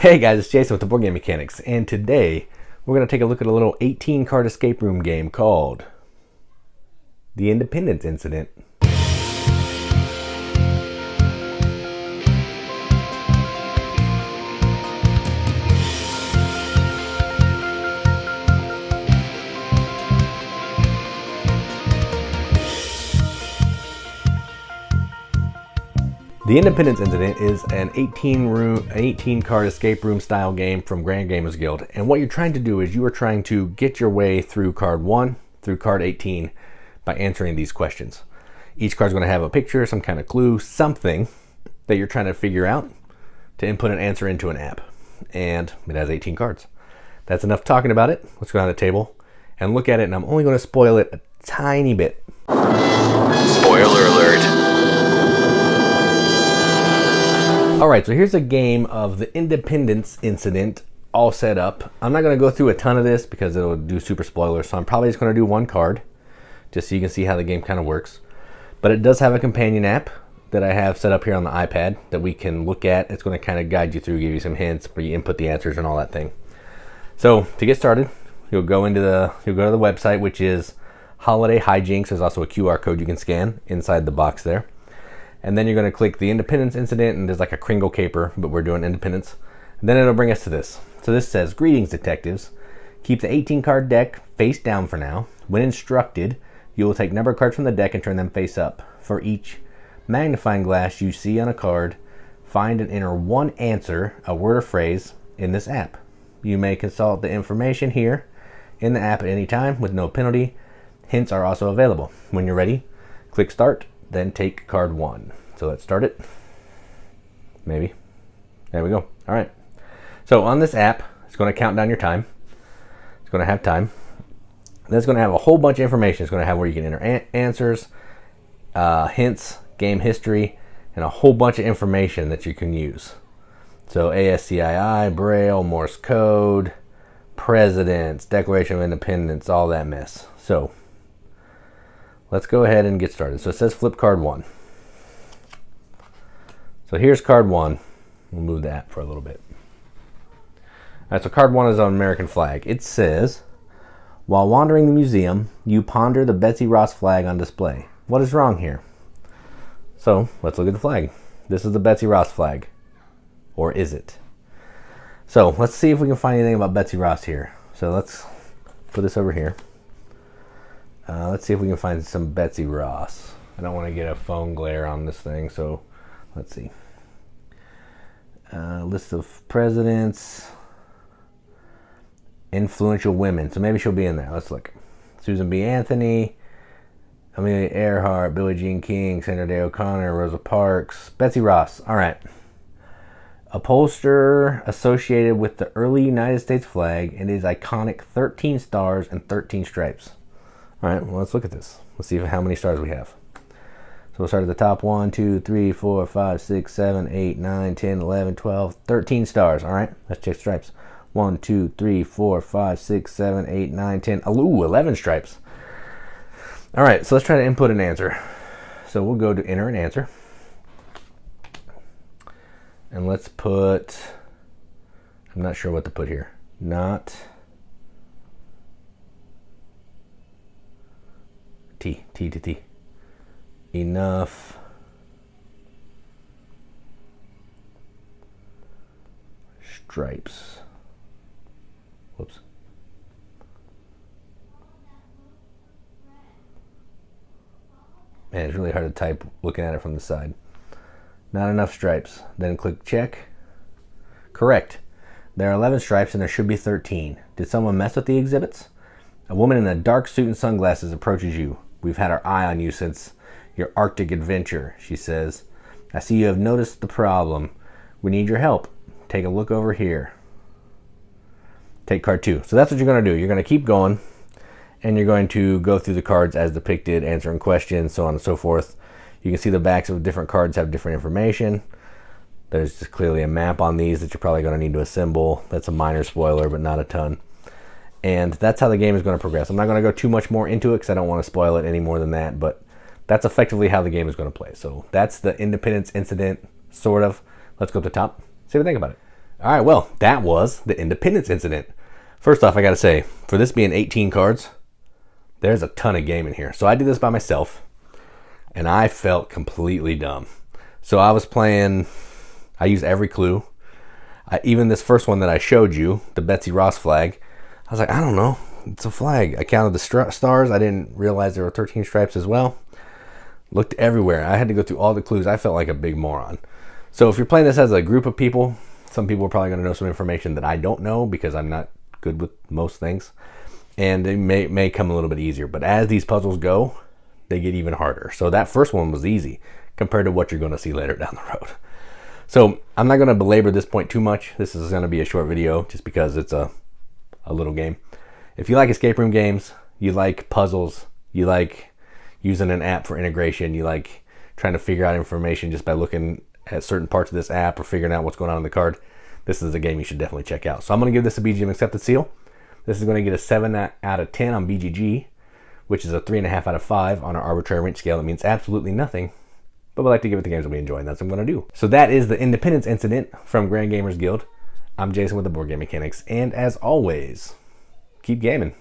Hey guys, it's Jason with the Board Game Mechanics, and today we're going to take a look at a little 18-card escape room game called The Independence Incident. The Independence Incident is an 18-card escape room style game from Grand Gamers Guild. And what you're trying to do is you are trying to get your way through card 1 through card 18 by answering these questions. Each card's going to have a picture, some kind of clue, something that you're trying to figure out to input an answer into an app. And it has 18 cards. That's enough talking about it. Let's go on the table and look at it, and I'm only going to spoil it a tiny bit. Spoiler alert. Alright, so here's a game of the Independence Incident all set up. I'm not going to go through a ton of this because it'll do super spoilers, so I'm probably just going to do one card just so you can see how the game kind of works. But it does have a companion app that I have set up here on the iPad that we can look at. It's going to kind of guide you through, give you some hints where you input the answers and all that thing. So to get started, you'll go to the website, which is Holiday Hijinks. There's also a QR code you can scan inside the box there. And then you're going to click the Independence Incident, and there's like a Kringle caper, but we're doing Independence. And then it'll bring us to this. So this says, "Greetings, detectives. Keep the 18-card deck face down for now. When instructed, you will take number cards from the deck and turn them face up. For each magnifying glass you see on a card, find and enter one answer, a word or phrase, in this app. You may consult the information here in the app at any time with no penalty. Hints are also available. When you're ready, click Start, then take card 1. So let's start it. Maybe. There we go. All right. So on this app, it's going to count down your time. It's going to have time. Then it's going to have a whole bunch of information. It's going to have where you can enter answers, hints, game history, and a whole bunch of information that you can use. So ASCII, Braille, Morse code, presidents, Declaration of Independence, all that mess. So let's go ahead and get started. So it says flip card 1. So here's card 1. We'll move that for a little bit. All right, so card 1 is on American flag. It says, "While wandering the museum, you ponder the Betsy Ross flag on display. What is wrong here?" So let's look at the flag. This is the Betsy Ross flag. Or is it? So let's see if we can find anything about Betsy Ross here. So let's put this over here. Let's see if we can find some Betsy Ross. I don't want to get a phone glare on this thing, so let's see. List of presidents, influential women. So maybe she'll be in there. Let's look. Susan B. Anthony, Amelia Earhart, Billie Jean King, Sandra Day O'Connor, Rosa Parks, Betsy Ross. All right. Upholsterer associated with the early United States flag and is iconic 13 stars and 13 stripes. All right, well, let's look at this. Let's see how many stars we have. So we'll start at the top. 1, 2, 3, 4, 5, 6, 7, 8, 9, 10, 11, 12, 13 stars. All right, let's check stripes. 1, 2, 3, 4, 5, 6, 7, 8, 9, 10. Ooh, 11 stripes. All right, so let's try to input an answer. So we'll go to enter an answer. And let's put, I'm not sure what to put here. Not T. Enough stripes. Whoops. Man, it's really hard to type looking at it from the side. Not enough stripes. Then click check. Correct. There are 11 stripes and there should be 13. Did someone mess with the exhibits? A woman in a dark suit and sunglasses approaches you. "We've had our eye on you since your Arctic adventure," she says. "I see you have noticed the problem. We need your help. Take a look over here." Take card 2. So that's what you're going to do. You're going to keep going, and you're going to go through the cards as depicted, answering questions, so on and so forth. You can see the backs of different cards have different information. There's just clearly a map on these that you're probably going to need to assemble. That's a minor spoiler, but not a ton. And that's how the game is going to progress. I'm not going to go too much more into it because I don't want to spoil it any more than that, but that's effectively how the game is going to play. So that's the Independence Incident, sort of. Let's go to the top, see what we think about it. All right, well, that was the Independence Incident. First off, I got to say, for this being 18 cards, there's a ton of game in here. So I did this by myself, and I felt completely dumb. So I was playing, I used every clue. Even this first one that I showed you, the Betsy Ross flag, I was like, I don't know, it's a flag. I counted the stars. I didn't realize there were 13 stripes as well. Looked everywhere. I had to go through all the clues. I felt like a big moron. So if you're playing this as a group of people, some people are probably going to know some information that I don't know because I'm not good with most things. And it may come a little bit easier. But as these puzzles go, they get even harder. So that first one was easy compared to what you're going to see later down the road. So I'm not going to belabor this point too much. This is going to be a short video just because it's a little game. If you like escape room games, you like puzzles, you like using an app for integration, you like trying to figure out information just by looking at certain parts of this app or figuring out what's going on in the card, this is a game you should definitely check out. So I'm going to give this a BGM accepted seal. This is going to get a 7 out of 10 on BGG, which is a 3.5 out of 5 on our arbitrary wrench scale. It means absolutely nothing, but we like to give it the games that we enjoy, and that's what I'm going to do. So that is the Independence Incident from Grand Gamers Guild. I'm Jason with the Board Game Mechanics, and as always, keep gaming.